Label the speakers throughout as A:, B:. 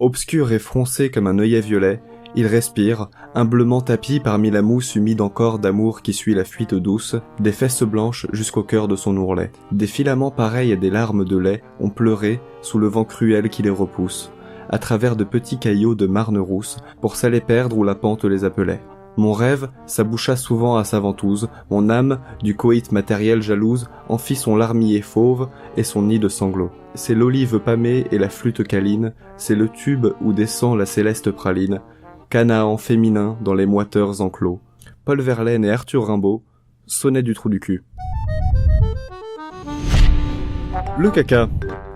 A: Obscur et froncé comme un œillet violet, il respire, humblement tapi parmi la mousse humide encore d'amour qui suit la fuite douce, des fesses blanches jusqu'au cœur de son ourlet. Des filaments pareils à des larmes de lait ont pleuré sous le vent cruel qui les repousse, à travers de petits caillots de marne rousse, pour s'aller perdre où la pente les appelait. Mon rêve s'aboucha souvent à sa ventouse, mon âme, du coït matériel jalouse, en fit son larmier fauve et son nid de sanglots. C'est l'olive pâmée et la flûte câline, c'est le tube où descend la céleste praline, Canaan féminin dans les moiteurs enclos. Paul Verlaine et Arthur Rimbaud, sonnet du trou du cul. Le caca.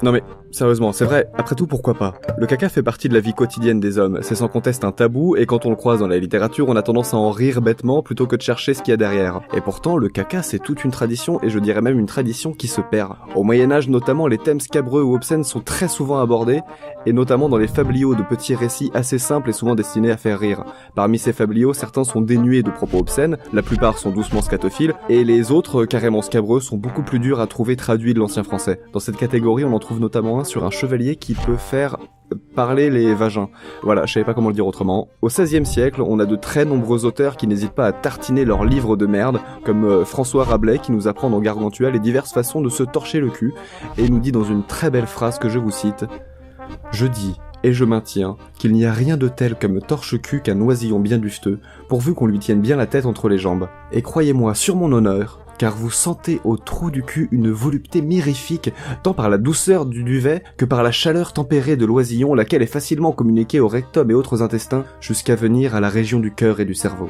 A: Non mais, sérieusement, c'est vrai, après tout pourquoi pas. Le caca fait partie de la vie quotidienne des hommes, c'est sans conteste un tabou, et quand on le croise dans la littérature, on a tendance à en rire bêtement plutôt que de chercher ce qu'il y a derrière. Et pourtant, le caca c'est toute une tradition, et je dirais même une tradition qui se perd. Au Moyen-Âge notamment, les thèmes scabreux ou obscènes sont très souvent abordés, et notamment dans les fabliaux de petits récits assez simples et souvent destinés à faire rire. Parmi ces fabliaux, certains sont dénués de propos obscènes, la plupart sont doucement scatophiles, et les autres, carrément scabreux, sont beaucoup plus durs à trouver traduits de l'ancien français. Dans cette catégorie, on en trouve notamment un sur un chevalier qui peut faire parler les vagins. Voilà, je savais pas comment le dire autrement. Au XVIe siècle, on a de très nombreux auteurs qui n'hésitent pas à tartiner leurs livres de merde, comme François Rabelais qui nous apprend dans Gargantua les diverses façons de se torcher le cul, et nous dit dans une très belle phrase que je vous cite « Je dis, et je maintiens, qu'il n'y a rien de tel comme torche-cul qu'un oisillon bien dufteux, pourvu qu'on lui tienne bien la tête entre les jambes. Et croyez-moi sur mon honneur, car vous sentez au trou du cul une volupté mirifique, tant par la douceur du duvet que par la chaleur tempérée de l'oisillon, laquelle est facilement communiquée au rectum et autres intestins, jusqu'à venir à la région du cœur et du cerveau. »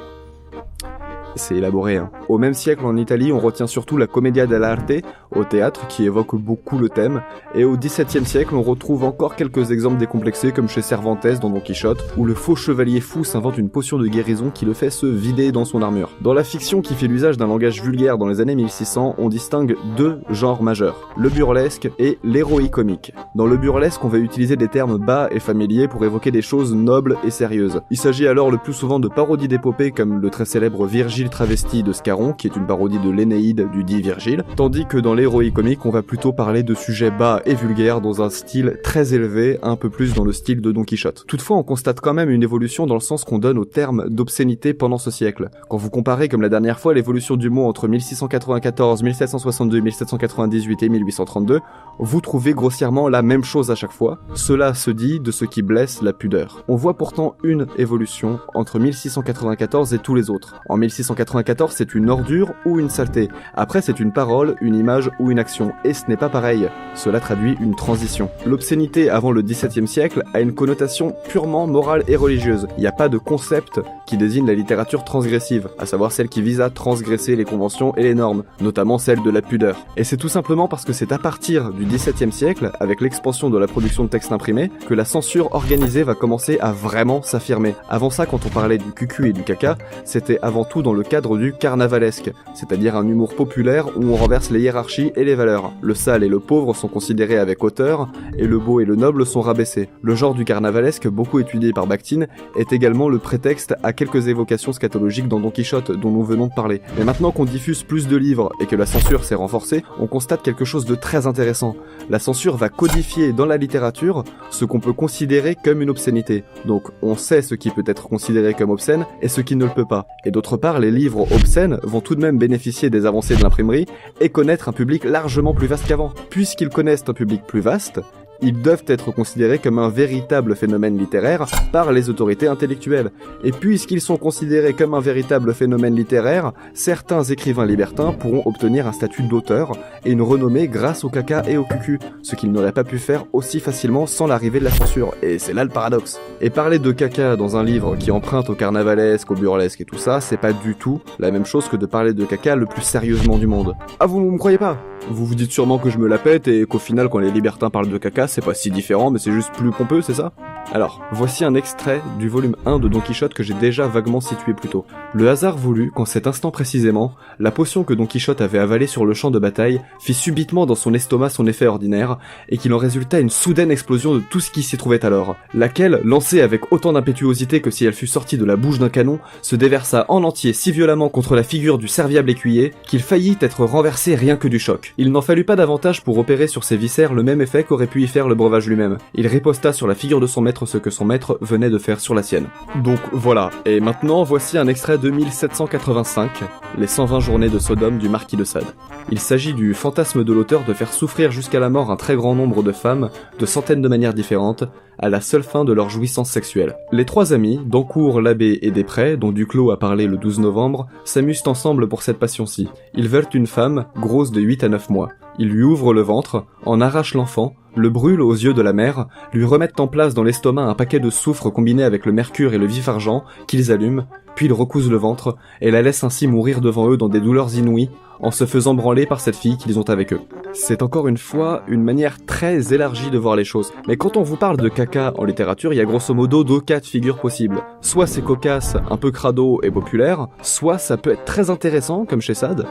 A: C'est élaboré, hein. Au même siècle en Italie, on retient surtout la commedia dell'arte, au théâtre, qui évoque beaucoup le thème, et au XVIIe siècle, on retrouve encore quelques exemples décomplexés, comme chez Cervantes dans Don Quichotte, où le faux chevalier fou s'invente une potion de guérison qui le fait se vider dans son armure. Dans la fiction qui fait l'usage d'un langage vulgaire dans les années 1600, on distingue deux genres majeurs, le burlesque et l'héroïque comique. Dans le burlesque, on va utiliser des termes bas et familiers pour évoquer des choses nobles et sérieuses. Il s'agit alors le plus souvent de parodies d'épopées comme le très célèbre Virgile travesti de Scarron, qui est une parodie de l'Énéide du dit Virgile, tandis que dans l'héroïque comique, on va plutôt parler de sujets bas et vulgaires dans un style très élevé, un peu plus dans le style de Don Quichotte. Toutefois, on constate quand même une évolution dans le sens qu'on donne au terme d'obscénité pendant ce siècle. Quand vous comparez, comme la dernière fois, l'évolution du mot entre 1694, 1762, 1798 et 1832, vous trouvez grossièrement la même chose à chaque fois. Cela se dit de ce qui blesse la pudeur. On voit pourtant une évolution entre 1694 et tous les autres. En 1694, c'est une ordure ou une saleté. Après, c'est une parole, une image ou une action. Et ce n'est pas pareil. Cela traduit une transition. L'obscénité avant le XVIIe siècle a une connotation purement morale et religieuse. Il n'y a pas de concept qui désigne la littérature transgressive, à savoir celle qui vise à transgresser les conventions et les normes, notamment celle de la pudeur. Et c'est tout simplement parce que c'est à partir du XVIIe siècle, avec l'expansion de la production de textes imprimés, que la censure organisée va commencer à vraiment s'affirmer. Avant ça, quand on parlait du cucu et du caca, c'était avant tout dans le cadre du carnavalesque, c'est-à-dire un humour populaire où on renverse les hiérarchies et les valeurs. Le sale et le pauvre sont considérés avec hauteur, et le beau et le noble sont rabaissés. Le genre du carnavalesque, beaucoup étudié par Bakhtin, est également le prétexte à quelques évocations scatologiques dans Don Quichotte, dont nous venons de parler. Mais maintenant qu'on diffuse plus de livres et que la censure s'est renforcée, on constate quelque chose de très intéressant. La censure va codifier dans la littérature ce qu'on peut considérer comme une obscénité. Donc on sait ce qui peut être considéré comme obscène et ce qui ne le peut pas. Et d'autre part, les livres obscènes vont tout de même bénéficier des avancées de l'imprimerie et connaître un public largement plus vaste qu'avant. Puisqu'ils connaissent un public plus vaste, ils doivent être considérés comme un véritable phénomène littéraire par les autorités intellectuelles. Et puisqu'ils sont considérés comme un véritable phénomène littéraire, certains écrivains libertins pourront obtenir un statut d'auteur et une renommée grâce au caca et au cucu, ce qu'ils n'auraient pas pu faire aussi facilement sans l'arrivée de la censure. Et c'est là le paradoxe. Et parler de caca dans un livre qui emprunte au carnavalesque, au burlesque et tout ça, c'est pas du tout la même chose que de parler de caca le plus sérieusement du monde. Ah, vous me croyez pas ? Vous vous dites sûrement que je me la pète et qu'au final quand les libertins parlent de caca, c'est pas si différent mais c'est juste plus pompeux, c'est ça ? Alors, voici un extrait du volume 1 de Don Quichotte que j'ai déjà vaguement situé plus tôt. Le hasard voulut qu'en cet instant précisément, la potion que Don Quichotte avait avalée sur le champ de bataille fit subitement dans son estomac son effet ordinaire, et qu'il en résulta une soudaine explosion de tout ce qui s'y trouvait alors, laquelle, lancée avec autant d'impétuosité que si elle fût sortie de la bouche d'un canon, se déversa en entier si violemment contre la figure du serviable écuyer, qu'il faillit être renversé rien que du choc. Il n'en fallut pas davantage pour opérer sur ses viscères le même effet qu'aurait pu y faire le breuvage lui-même. Il riposta sur la figure de son maître reconnaître ce que son maître venait de faire sur la sienne. Donc voilà, et maintenant voici un extrait de 1785, les 120 journées de Sodome du marquis de Sade. Il s'agit du fantasme de l'auteur de faire souffrir jusqu'à la mort un très grand nombre de femmes, de centaines de manières différentes, à la seule fin de leur jouissance sexuelle. Les trois amis, Dancourt, Labbé et Després, dont Duclos a parlé le 12 novembre, s'amusent ensemble pour cette passion-ci. Ils veulent une femme, grosse de 8 à 9 mois. Ils lui ouvrent le ventre, en arrachent l'enfant, le brûlent aux yeux de la mère, lui remettent en place dans l'estomac un paquet de soufre combiné avec le mercure et le vif-argent, qu'ils allument, puis ils recousent le ventre, et la laissent ainsi mourir devant eux dans des douleurs inouïes, en se faisant branler par cette fille qu'ils ont avec eux. C'est encore une fois une manière très élargie de voir les choses. Mais quand on vous parle de caca en littérature, il y a grosso modo deux cas de figure possibles. Soit c'est cocasse, un peu crado et populaire, soit ça peut être très intéressant, comme chez Sade,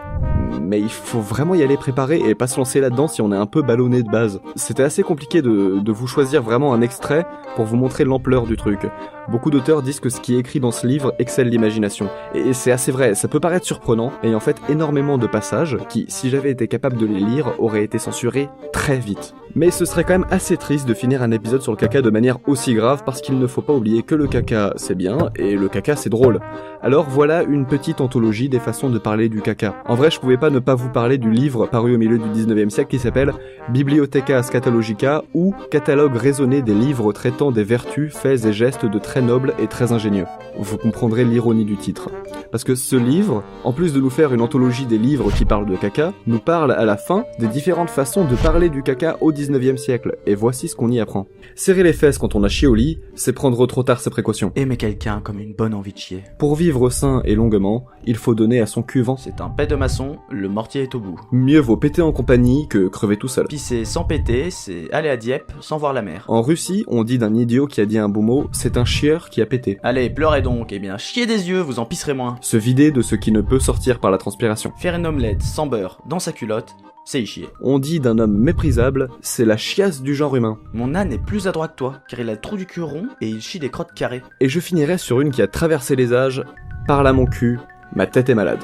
A: mais il faut vraiment y aller préparé et pas se lancer là-dedans si on est un peu ballonné de base. C'était assez compliqué de vous choisir vraiment un extrait pour vous montrer l'ampleur du truc. Beaucoup d'auteurs disent que ce qui est écrit dans ce livre excelle l'imagination. Et c'est assez vrai, ça peut paraître surprenant, et en fait énormément de passages qui, si j'avais été capable de les lire, auraient été censurés très vite. Mais ce serait quand même assez triste de finir un épisode sur le caca de manière aussi grave parce qu'il ne faut pas oublier que le caca c'est bien et le caca c'est drôle. Alors voilà une petite anthologie des façons de parler du caca. En vrai je pouvais pas ne pas vous parler du livre paru au milieu du 19e siècle qui s'appelle Bibliotheca Scatologica ou Catalogue raisonné des livres traitant des vertus, faits et gestes de très nobles et très ingénieux. Vous comprendrez l'ironie du titre. Parce que ce livre, en plus de nous faire une anthologie des livres qui parlent de caca, nous parle à la fin des différentes façons de parler du caca au 19e siècle, et voici ce qu'on y apprend. Serrer les fesses quand on a chié au lit, c'est prendre trop tard ses précautions.
B: Aimer quelqu'un comme une bonne envie de chier.
A: Pour vivre sain et longuement, il faut donner à son cul vent.
B: C'est un pet de maçon, le mortier est au bout.
A: Mieux vaut péter en compagnie que crever tout seul.
B: Pisser sans péter, c'est aller à Dieppe sans voir la mer.
A: En Russie, on dit d'un idiot qui a dit un beau mot, c'est un chieur qui a pété.
B: Allez, pleurez donc, eh bien chiez des yeux, vous en pisserez moins.
A: Se vider de ce qui ne peut sortir par la transpiration.
B: Faire une omelette sans beurre dans sa culotte, c'est y chier.
A: On dit d'un homme méprisable, c'est la chiasse du genre humain.
B: Mon âne est plus adroit que toi, car il a le trou du cul rond et il chie des crottes carrées.
A: Et je finirai sur une qui a traversé les âges, par là mon cul, ma tête est malade.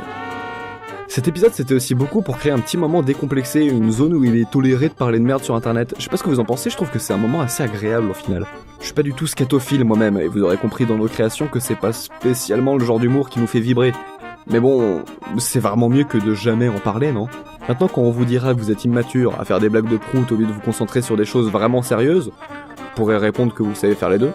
A: Cet épisode c'était aussi beaucoup pour créer un petit moment décomplexé, une zone où il est toléré de parler de merde sur internet. Je sais pas ce que vous en pensez, je trouve que c'est un moment assez agréable au final. Je suis pas du tout scatophile moi-même, et vous aurez compris dans nos créations que c'est pas spécialement le genre d'humour qui nous fait vibrer. Mais bon, c'est vraiment mieux que de jamais en parler, non ? Maintenant quand on vous dira que vous êtes immature à faire des blagues de prout au lieu de vous concentrer sur des choses vraiment sérieuses, vous pourrez répondre que vous savez faire les deux.